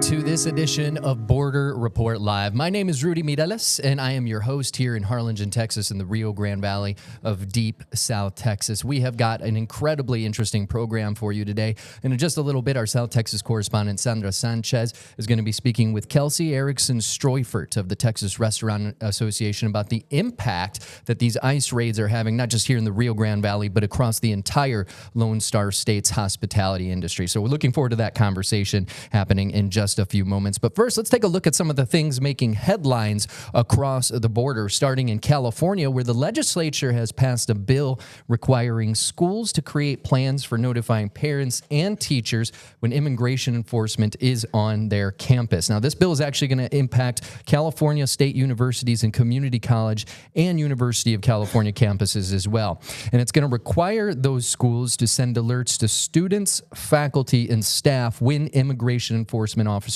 to this edition of Border Report Live. My name is Rudy Mireles, and I am your host here in Harlingen, Texas, in the Rio Grande Valley of deep South Texas. We have got an incredibly interesting program for you today. And in just a little bit, our South Texas correspondent, Sandra Sanchez, is going to be speaking with Kelsey Erickson Stroyfert of the Texas Restaurant Association about the impact that these ICE raids are having, not just here in the Rio Grande Valley, but across the entire Lone Star State's hospitality industry. So we're looking forward to that conversation happening in just a few moments. But first, let's take a look at some of the things making headlines across the border, starting in California, where the legislature has passed a bill requiring schools to create plans for notifying parents and teachers when immigration enforcement is on their campus. Now, this bill is actually going to impact California State Universities and Community College and University of California campuses as well. And it's going to require those schools to send alerts to students, faculty, and staff when immigration enforcement officers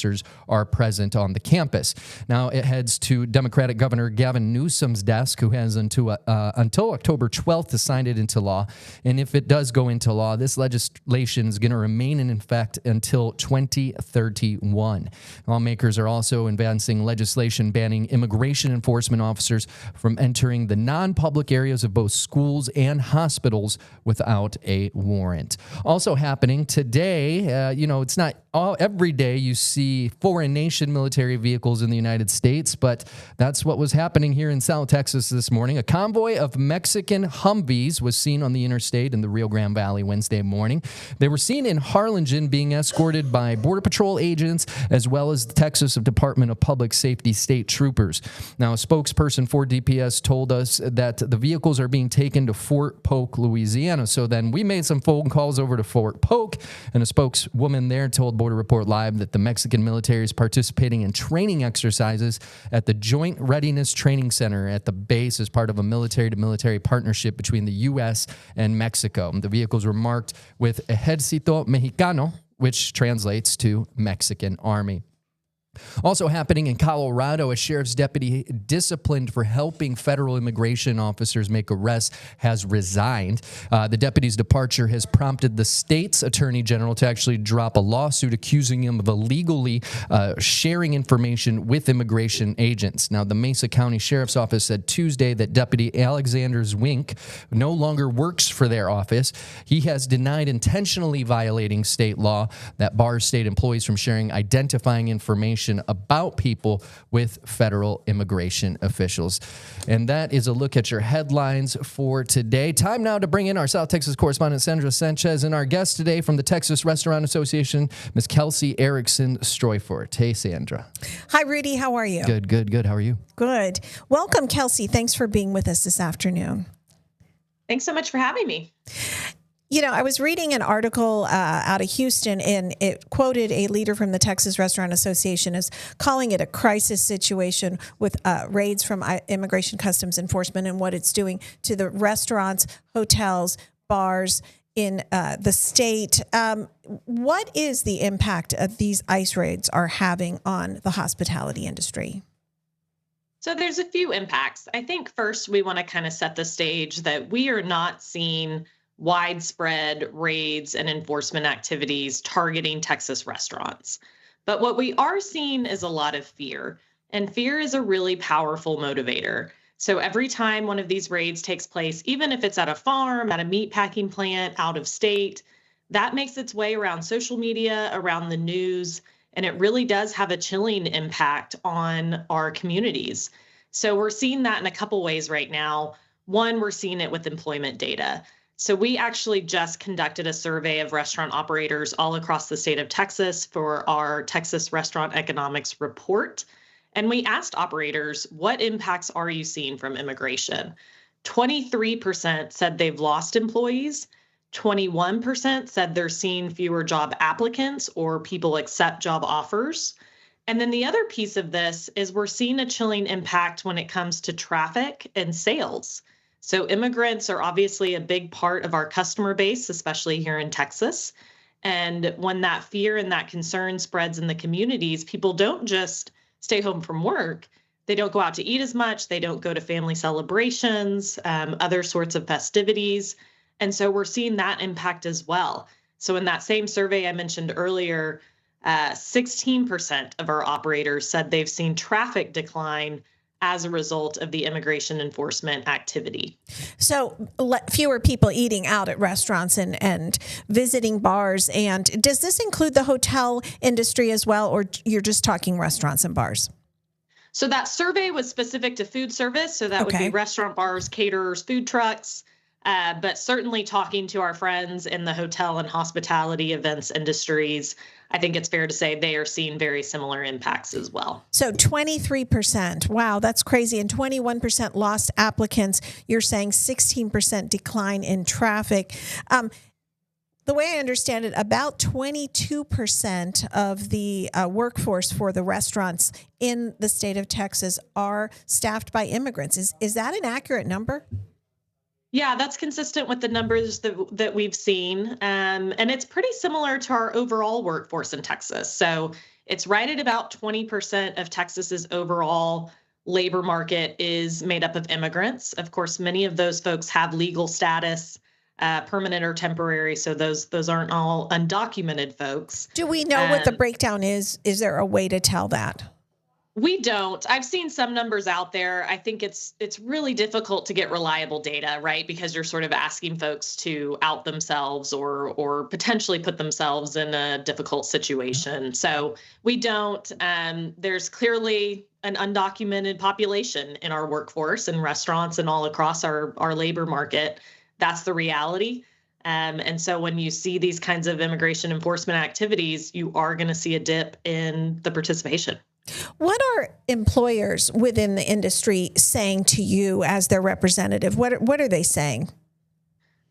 are present on the campus. Now, it heads to Democratic Governor Gavin Newsom's desk, who has until October 12th to sign it into law. And if it does go into law, this legislation is going to remain in effect until 2031. Lawmakers are also advancing legislation banning immigration enforcement officers from entering the non-public areas of both schools and hospitals without a warrant. Also happening today, it's not every day you see foreign nation military vehicles in the United States, but that's what was happening here in South Texas this morning. A convoy of Mexican Humvees was seen on the interstate in the Rio Grande Valley Wednesday morning. They were seen in Harlingen being escorted by Border Patrol agents as well as the Texas Department of Public Safety state troopers. Now, a spokesperson for DPS told us that the vehicles are being taken to Fort Polk, Louisiana. So then we made some phone calls over to Fort Polk, and a spokeswoman there told Border Report Live that the Mexican military is participating in training exercises at the Joint Readiness Training Center at the base as part of a military-to-military partnership between the U.S. and Mexico. The vehicles were marked with Ejército Mexicano, which translates to Mexican Army. Also happening in Colorado, a sheriff's deputy disciplined for helping federal immigration officers make arrests has resigned. The deputy's departure has prompted the state's attorney general to actually drop a lawsuit accusing him of illegally sharing information with immigration agents. Now, the Mesa County Sheriff's Office said Tuesday that Deputy Alexander Zwink no longer works for their office. He has denied intentionally violating state law that bars state employees from sharing identifying information about people with federal immigration officials. And that is a look at your headlines for today. Time now to bring in our South Texas correspondent, Sandra Sanchez, and our guest today from the Texas Restaurant Association, Ms. Kelsey Erickson Stroyfert. Hey, Sandra. Hi, Rudy. How are you? Good. How are you? Good. Welcome, Kelsey. Thanks for being with us this afternoon. Thanks so much for having me. I was reading an article out of Houston, and it quoted a leader from the Texas Restaurant Association as calling it a crisis situation with raids from Immigration Customs Enforcement and what it's doing to the restaurants, hotels, bars in the state. What is the impact of these ICE raids are having on the hospitality industry? So there's a few impacts. I think first we want to kind of set the stage that we are not seeing widespread raids and enforcement activities targeting Texas restaurants. But what we are seeing is a lot of fear, and fear is a really powerful motivator. So every time one of these raids takes place, even if it's at a farm, at a meat packing plant, out of state, that makes its way around social media, around the news, and it really does have a chilling impact on our communities. So we're seeing that in a couple ways right now. One, we're seeing it with employment data. So we actually just conducted a survey of restaurant operators all across the state of Texas for our Texas Restaurant Economics Report. And we asked operators, what impacts are you seeing from immigration? 23% said they've lost employees. 21% said they're seeing fewer job applicants or people accept job offers. And then the other piece of this is we're seeing a chilling impact when it comes to traffic and sales. So immigrants are obviously a big part of our customer base, especially here in Texas. And when that fear and that concern spreads in the communities, people don't just stay home from work. They don't go out to eat as much. They don't go to family celebrations, other sorts of festivities. And so we're seeing that impact as well. So in that same survey I mentioned earlier, 16% of our operators said they've seen traffic decline as a result of the immigration enforcement activity. So fewer people eating out at restaurants and visiting bars. And does this include the hotel industry as well, or you're just talking restaurants and bars? So that survey was specific to food service. So that would be restaurant, bars, caterers, food trucks. But certainly talking to our friends in the hotel and hospitality events industries, I think it's fair to say they are seeing very similar impacts as well. So 23%. Wow, that's crazy. And 21% lost applicants. You're saying 16% decline in traffic. The way I understand it, about 22% of the workforce for the restaurants in the state of Texas are staffed by immigrants. Is that an accurate number? Yeah, that's consistent with the numbers that we've seen. And it's pretty similar to our overall workforce in Texas. So it's right at about 20% of Texas's overall labor market is made up of immigrants. Of course, many of those folks have legal status, permanent or temporary. So those aren't all undocumented folks. Do we know what the breakdown is? Is there a way to tell that? We don't. I've seen some numbers out there. I think it's really difficult to get reliable data, right? Because you're sort of asking folks to out themselves or potentially put themselves in a difficult situation. So we don't. There's clearly an undocumented population in our workforce and restaurants and all across our labor market. That's the reality. And so when you see these kinds of immigration enforcement activities, you are going to see a dip in the participation. What are employers within the industry saying to you as their representative? What are they saying?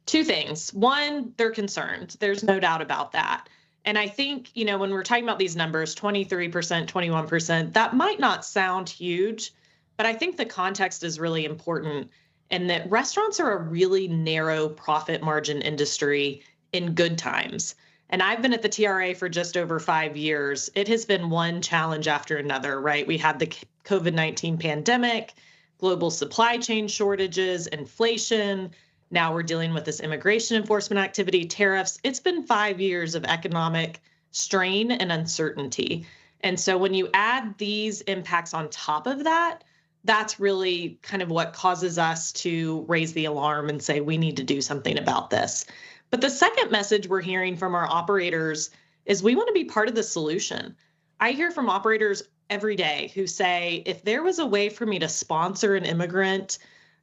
Two things. One, they're concerned. There's no doubt about that. And I think, when we're talking about these numbers, 23%, 21%, that might not sound huge, but I think the context is really important and that restaurants are a really narrow profit margin industry in good times. And I've been at the TRA for just over 5 years. It has been one challenge after another, right? We had the COVID-19 pandemic, global supply chain shortages, inflation. Now we're dealing with this immigration enforcement activity, tariffs. It's been 5 years of economic strain and uncertainty. And so when you add these impacts on top of that, that's really kind of what causes us to raise the alarm and say we need to do something about this. But the second message we're hearing from our operators is we want to be part of the solution. I hear from operators every day who say, if there was a way for me to sponsor an immigrant,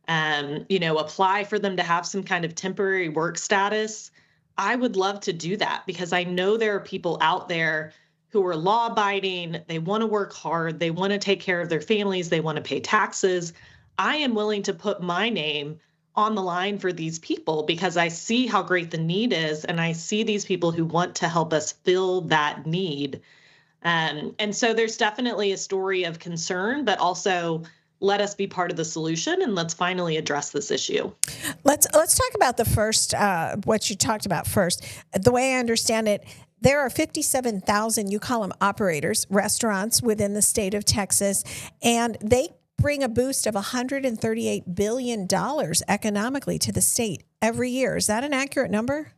apply for them to have some kind of temporary work status, I would love to do that because I know there are people out there who are law abiding. They want to work hard. They want to take care of their families. They want to pay taxes. I am willing to put my name on the line for these people because I see how great the need is. And I see these people who want to help us fill that need. And so there's definitely a story of concern, but also let us be part of the solution and let's finally address this issue. Let's talk about the first, what you talked about first. The way I understand it, there are 57,000, you call them operators, restaurants within the state of Texas, and they bring a boost of $138 billion economically to the state every year. Is that an accurate number?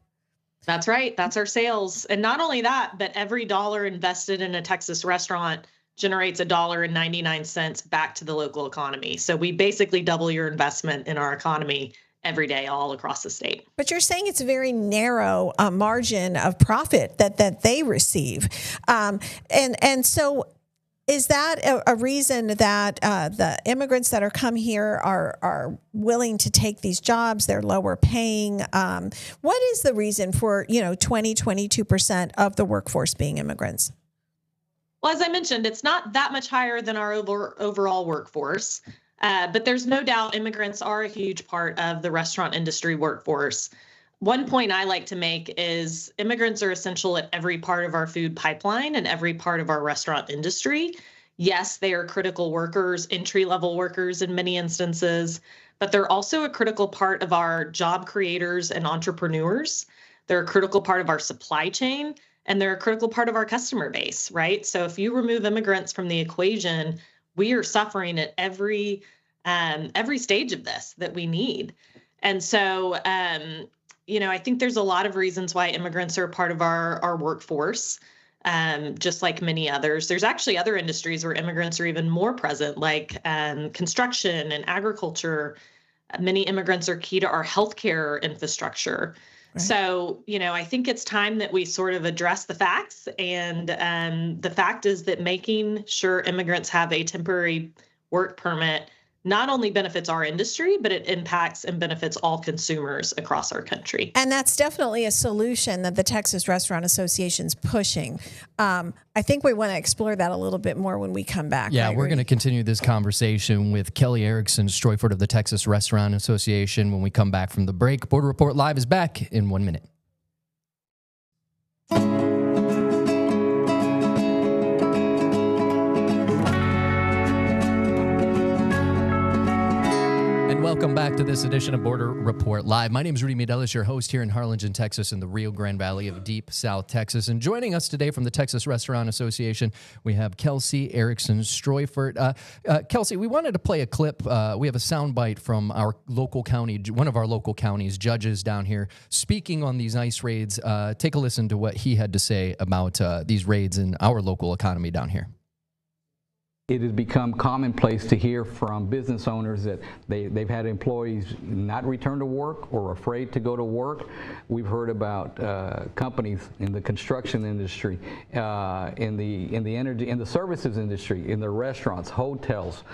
That's right. That's our sales. And not only that, but every dollar invested in a Texas restaurant generates $1.99 back to the local economy. So we basically double your investment in our economy every day all across the state. But you're saying it's a very narrow margin of profit that they receive. And so is that a reason that the immigrants that are come here are willing to take these jobs? They're lower paying. What is the reason for, 22% of the workforce being immigrants? Well, as I mentioned, it's not that much higher than our overall workforce, but there's no doubt immigrants are a huge part of the restaurant industry workforce. One point I like to make is immigrants are essential at every part of our food pipeline and every part of our restaurant industry. Yes, they are critical workers, entry-level workers in many instances, but they're also a critical part of our job creators and entrepreneurs. They're a critical part of our supply chain, and they're a critical part of our customer base, right? So if you remove immigrants from the equation, we are suffering at every stage of this that we need. And so, I think there's a lot of reasons why immigrants are a part of our workforce. just like many others. There's actually other industries where immigrants are even more present, like construction and agriculture. Many immigrants are key to our healthcare infrastructure. Right. So, I think it's time that we sort of address the facts. And the fact is that making sure immigrants have a temporary work permit not only benefits our industry, but it impacts and benefits all consumers across our country. And that's definitely a solution that the Texas Restaurant Association's pushing. I think we want to explore that a little bit more when we come back. Yeah, right, we're going to continue this conversation with Kelly Erickson Stroyford of the Texas Restaurant Association when we come back from the break. Border Report Live is back in 1 minute. Welcome back to this edition of Border Report Live. My name is Rudy Meideles, your host here in Harlingen, Texas, in the Rio Grande Valley of deep South Texas. And joining us today from the Texas Restaurant Association, we have Kelsey Erickson Stroyford. Kelsey, we wanted to play a clip. We have a soundbite from our local county, one of our local counties, judges down here, speaking on these ICE raids. Take a listen to what he had to say about these raids in our local economy down here. It has become commonplace to hear from business owners that they've had employees not return to work or afraid to go to work. We've heard about companies in the construction industry, in the energy, in the services industry, in the restaurants, hotels.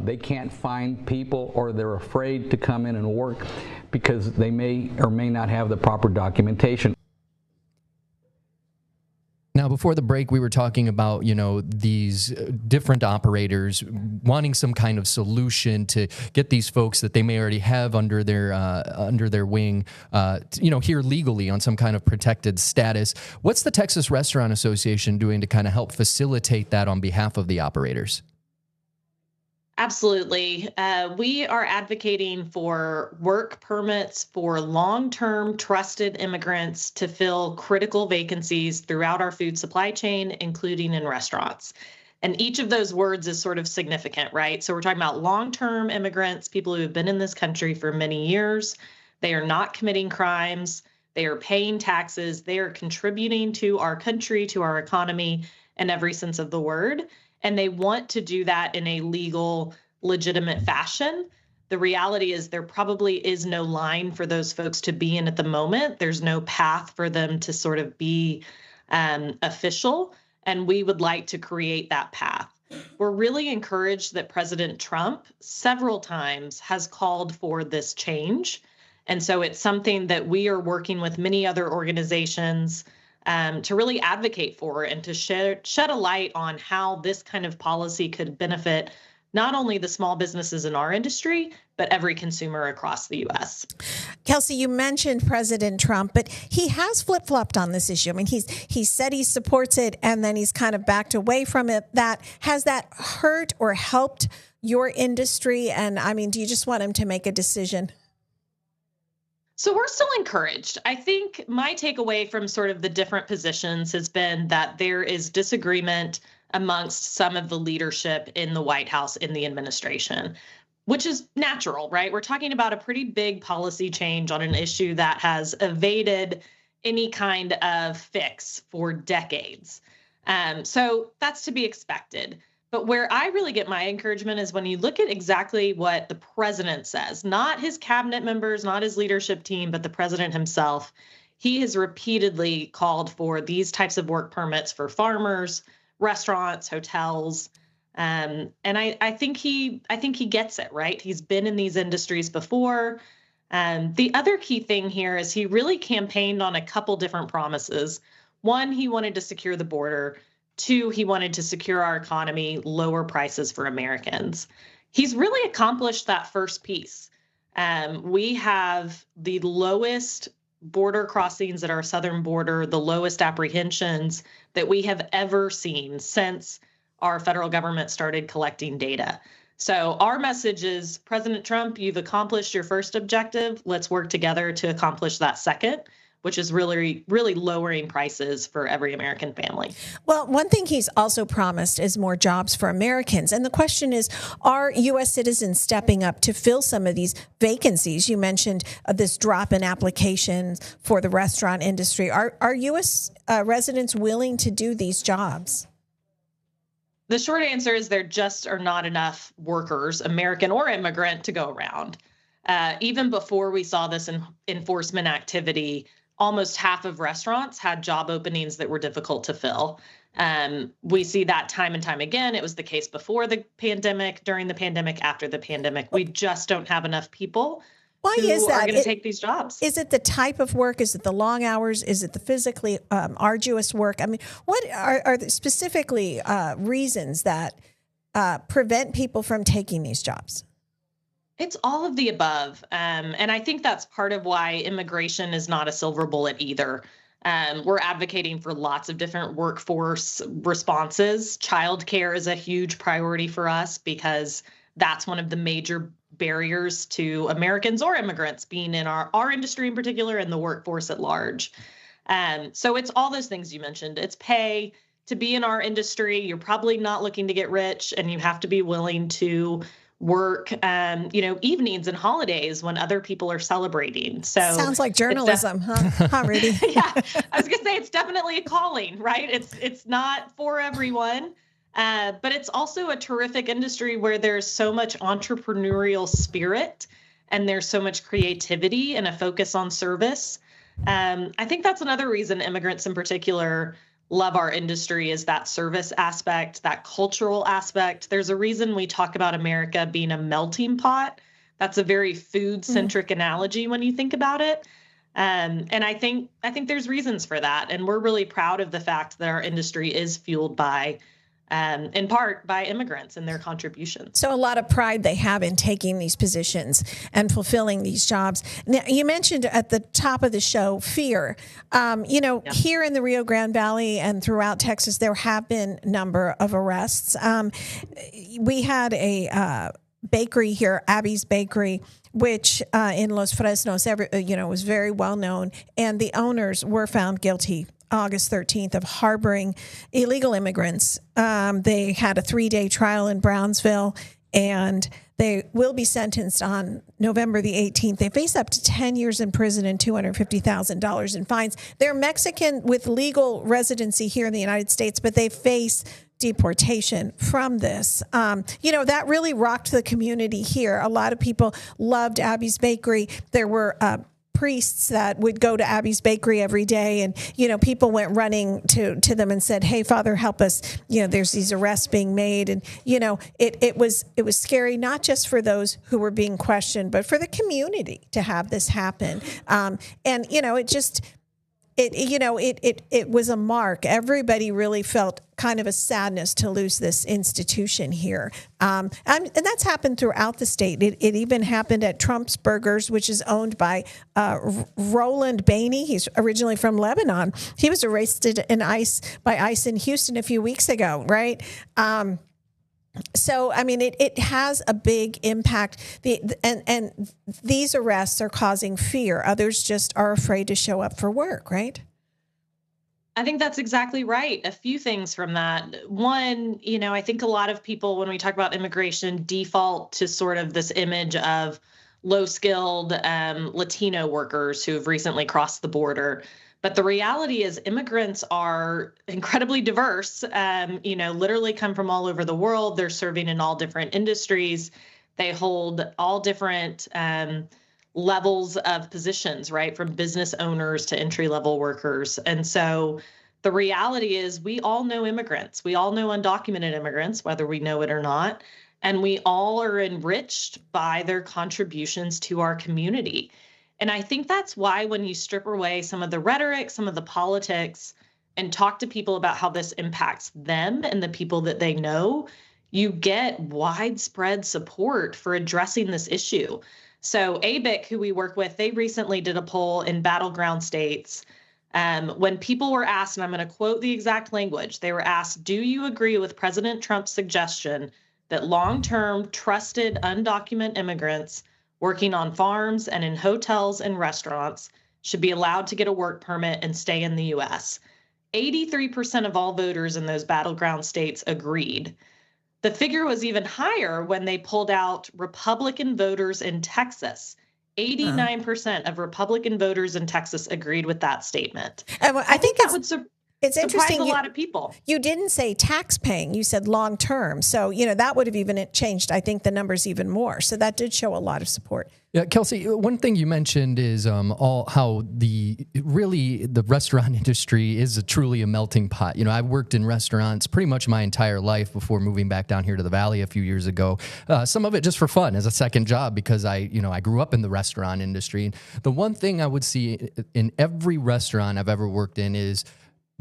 They can't find people, or they're afraid to come in and work because they may or may not have the proper documentation. Now, before the break, we were talking about, these different operators wanting some kind of solution to get these folks that they may already have under their wing, here legally on some kind of protected status. What's the Texas Restaurant Association doing to kind of help facilitate that on behalf of the operators? Absolutely. We are advocating for work permits for long-term trusted immigrants to fill critical vacancies throughout our food supply chain, including in restaurants. And each of those words is sort of significant, right? So we're talking about long-term immigrants, people who have been in this country for many years. They are not committing crimes. They are paying taxes. They are contributing to our country, to our economy in every sense of the word. And they want to do that in a legal, legitimate fashion. The reality is there probably is no line for those folks to be in at the moment. There's no path for them to sort of be official. And we would like to create that path. We're really encouraged that President Trump several times has called for this change. And so it's something that we are working with many other organizations to really advocate for and to shed a light on how this kind of policy could benefit not only the small businesses in our industry, but every consumer across the U.S. Kelsey, you mentioned President Trump, but he has flip-flopped on this issue. I mean, he said he supports it, and then he's kind of backed away from it. Has that hurt or helped your industry? And I mean, do you just want him to make a decision? So we're still encouraged. I think my takeaway from sort of the different positions has been that there is disagreement amongst some of the leadership in the White House, in the administration, which is natural, right? We're talking about a pretty big policy change on an issue that has evaded any kind of fix for decades. So that's to be expected. But where I really get my encouragement is when you look at exactly what the president says, not his cabinet members, not his leadership team, but the president himself. He has repeatedly called for these types of work permits for farmers, restaurants, hotels. And I think he gets it, right? He's been in these industries before. The other key thing here is he really campaigned on a couple different promises. One, he wanted to secure the border. Two, he wanted to secure our economy, lower prices for Americans. He's really accomplished that first piece. We have the lowest border crossings at our southern border, the lowest apprehensions that we have ever seen since our federal government started collecting data. So our message is, President Trump, you've accomplished your first objective. Let's work together to accomplish that second. which is really, really lowering prices for every American family. Well, one thing he's also promised is more jobs for Americans. And the question is, are U.S. citizens stepping up to fill some of these vacancies? You mentioned this drop in applications for the restaurant industry. Are U.S. Residents willing to do these jobs? The short answer is there just are not enough workers, American or immigrant, to go around. Even before we saw this enforcement activity, almost half of restaurants had job openings that were difficult to fill. We see that time and time again. It was the case before the pandemic, during the pandemic, after the pandemic. We just don't have enough people who are going to take these jobs. Is it the type of work? Is it the long hours? Is it the physically arduous work? I mean, what are the specifically reasons that prevent people from taking these jobs? It's all of the above. And I think that's part of why immigration is not a silver bullet either. We're advocating for lots of different workforce responses. Childcare is a huge priority for us because that's one of the major barriers to Americans or immigrants being in our industry in particular and the workforce at large. So it's all those things you mentioned. It's pay. To be in our industry, you're probably not looking to get rich, and you have to be willing to work, evenings and holidays when other people are celebrating. So sounds like journalism, huh, Rudy? Yeah, I was gonna say it's definitely a calling, right? It's not for everyone, but it's also a terrific industry where there's so much entrepreneurial spirit and there's so much creativity and a focus on service. I think that's another reason immigrants in particular love our industry, is that service aspect, that cultural aspect. There's a reason we talk about America being a melting pot. That's a very food-centric analogy when you think about it. And I think there's reasons for that. And we're really proud of the fact that our industry is fueled by, in part, by immigrants and their contributions. So a lot of pride they have in taking these positions and fulfilling these jobs. Now, you mentioned at the top of the show, fear. Here in the Rio Grande Valley and throughout Texas, there have been a number of arrests. We had a bakery here, Abby's Bakery, which in Los Fresnos, was very well known, and the owners were found guilty August 13th of harboring illegal immigrants. They had a 3-day trial in Brownsville, and they will be sentenced on November the 18th. They face up to 10 years in prison and $250,000 in fines. They're Mexican with legal residency here in the United States, but they face deportation from this. That really rocked the community here. A lot of people loved Abby's Bakery. There were priests that would go to Abby's Bakery every day, and people went running to them and said, "Hey, Father, help us! There's these arrests being made." And it was scary, not just for those who were being questioned, but for the community to have this happen. It was a mark. Everybody really felt kind of a sadness to lose this institution here. And that's happened throughout the state. It even happened at Trump's Burgers, which is owned by Roland Bainey. He's originally from Lebanon. He was arrested by ICE in Houston a few weeks ago, right? So, it has a big impact. And these arrests are causing fear. Others just are afraid to show up for work, right? I think that's exactly right. A few things from that. One, I think a lot of people, when we talk about immigration, default to sort of this image of low-skilled Latino workers who have recently crossed the border. But the reality is immigrants are incredibly diverse, literally come from all over the world. They're serving in all different industries. They hold all different levels of positions, right, from business owners to entry-level workers. And so the reality is we all know immigrants. We all know undocumented immigrants, whether we know it or not. And we all are enriched by their contributions to our community. And I think that's why when you strip away some of the rhetoric, some of the politics, and talk to people about how this impacts them and the people that they know, you get widespread support for addressing this issue. So ABIC, who we work with, they recently did a poll in battleground states. When people were asked, and I'm going to quote the exact language, they were asked, "Do you agree with President Trump's suggestion that long-term trusted undocumented immigrants working on farms and in hotels and restaurants should be allowed to get a work permit and stay in the U.S. 83% of all voters in those battleground states agreed. The figure was even higher when they pulled out Republican voters in Texas. 89% of Republican voters in Texas agreed with that statement. I think that would it's interesting. Surprise a lot of people. You didn't say tax paying. You said long term. So, that would have even changed, I think, the numbers even more. So that did show a lot of support. Yeah, Kelsey, one thing you mentioned is how the restaurant industry is truly a melting pot. I've worked in restaurants pretty much my entire life before moving back down here to the Valley a few years ago. Some of it just for fun as a second job because I grew up in the restaurant industry. And the one thing I would see in every restaurant I've ever worked in is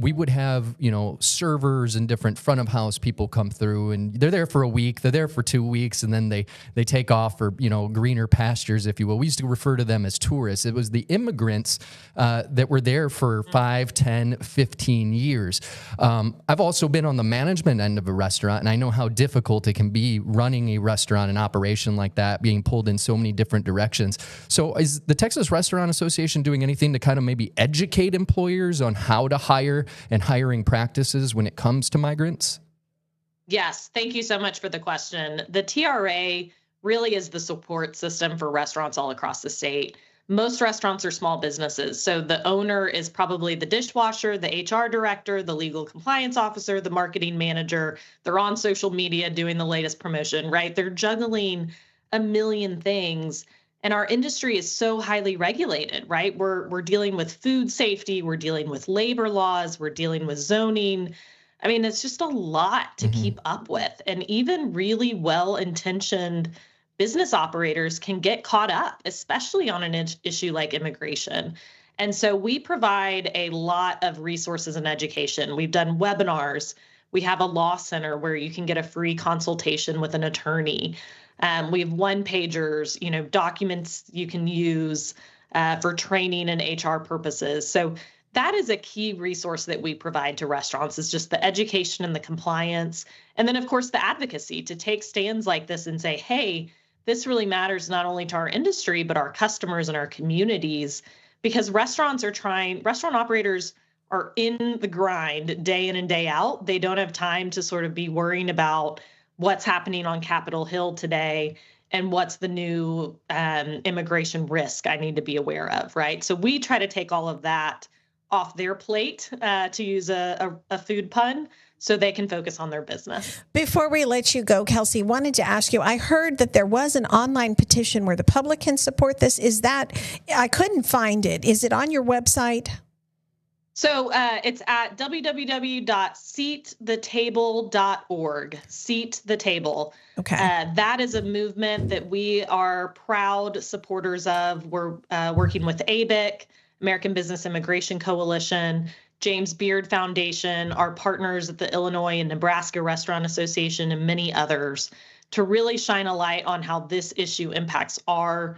we would have, servers and different front of house people come through, and they're there for a week, they're there for 2 weeks, and then they take off for, greener pastures, if you will. We used to refer to them as tourists. It was the immigrants that were there for 5, 10, 15 years. I've also been on the management end of a restaurant, and I know how difficult it can be running a restaurant, an operation like that, being pulled in so many different directions. So is the Texas Restaurant Association doing anything to kind of maybe educate employers on how to hire and hiring practices when it comes to migrants? Yes, thank you so much for the question. The TRA really is the support system for restaurants all across the state. Most restaurants are small businesses, so the owner is probably the dishwasher, the HR director, the legal compliance officer, the marketing manager. They're on social media doing the latest promotion, right? They're juggling a million things. And our industry is so highly regulated, right? We're dealing with food safety, we're dealing with labor laws, we're dealing with zoning. I mean, it's just a lot to keep up with. And even really well-intentioned business operators can get caught up, especially on an issue like immigration. And so we provide a lot of resources and education. We've done webinars. We have a law center where you can get a free consultation with an attorney. We have one-pagers, documents you can use for training and HR purposes. So that is a key resource that we provide to restaurants, is just the education and the compliance. And then, of course, the advocacy to take stands like this and say, hey, this really matters not only to our industry, but our customers and our communities, because restaurant operators are in the grind day in and day out. They don't have time to sort of be worrying about what's happening on Capitol Hill today and what's the new immigration risk I need to be aware of, right? So we try to take all of that off their plate, to use a food pun, so they can focus on their business. Before we let you go, Kelsey, wanted to ask you, I heard that there was an online petition where the public can support this. I couldn't find it. Is it on your website? So it's at www.seatthetable.org. Seat the Table. Okay. That is a movement that we are proud supporters of. We're working with ABIC, American Business Immigration Coalition, James Beard Foundation, our partners at the Illinois and Nebraska Restaurant Association, and many others, to really shine a light on how this issue impacts our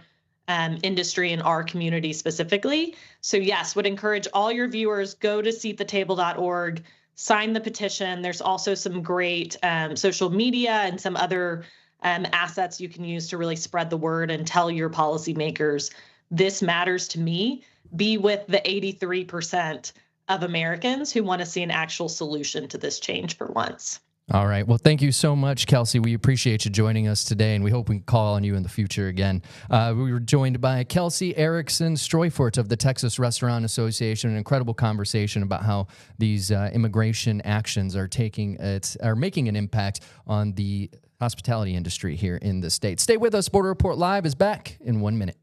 industry and our community specifically. So yes, would encourage all your viewers, go to seatthetable.org, sign the petition. There's also some great social media and some other assets you can use to really spread the word and tell your policymakers, this matters to me. Be with the 83% of Americans who want to see an actual solution to this change for once. All right. Well, thank you so much, Kelsey. We appreciate you joining us today, and we hope we can call on you in the future again. We were joined by Kelsey Erickson Stroyfort of the Texas Restaurant Association. An incredible conversation about how these immigration actions are making an impact on the hospitality industry here in the state. Stay with us. Border Report Live is back in 1 minute.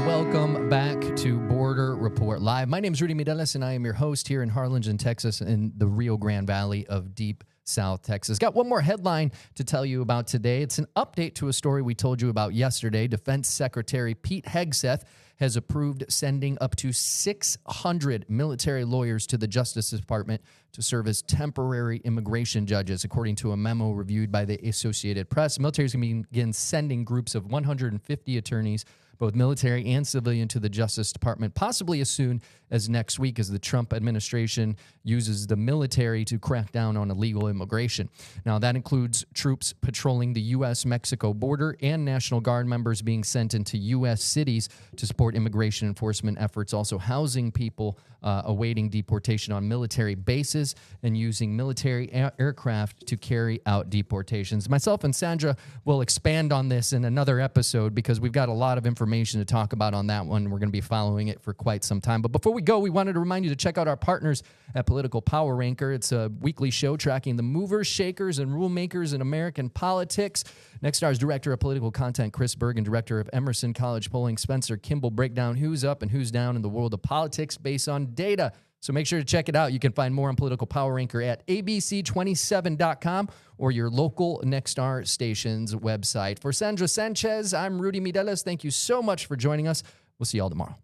Welcome back to Border Report Live. My name is Rudy Mireles, and I am your host here in Harlingen, Texas, in the Rio Grande Valley of deep South Texas. Got one more headline to tell you about today. It's an update to a story we told you about yesterday. Defense Secretary Pete Hegseth has approved sending up to 600 military lawyers to the Justice Department to serve as temporary immigration judges, according to a memo reviewed by the Associated Press. The military is going to begin sending groups of 150 attorneys both military and civilian, to the Justice Department, possibly as soon as next week, as the Trump administration uses the military to crack down on illegal immigration. Now, that includes troops patrolling the U.S.-Mexico border and National Guard members being sent into U.S. cities to support immigration enforcement efforts, also housing people awaiting deportation on military bases and using military aircraft to carry out deportations. Myself and Sandra will expand on this in another episode because we've got a lot of information to talk about on that one. We're going to be following it for quite some time. But before we go, we wanted to remind you to check out our partners at Political Power Ranker. It's a weekly show tracking the movers, shakers, and rule makers in American politics. Nextstar's Director of Political Content, Chris Berg, and Director of Emerson College Polling, Spencer Kimball, break down who's up and who's down in the world of politics based on data. So make sure to check it out. You can find more on Political Power Ranker at abc27.com or your local Nexstar station's website. For Sandra Sanchez, I'm Rudy Mideles. Thank you so much for joining us. We'll see you all tomorrow.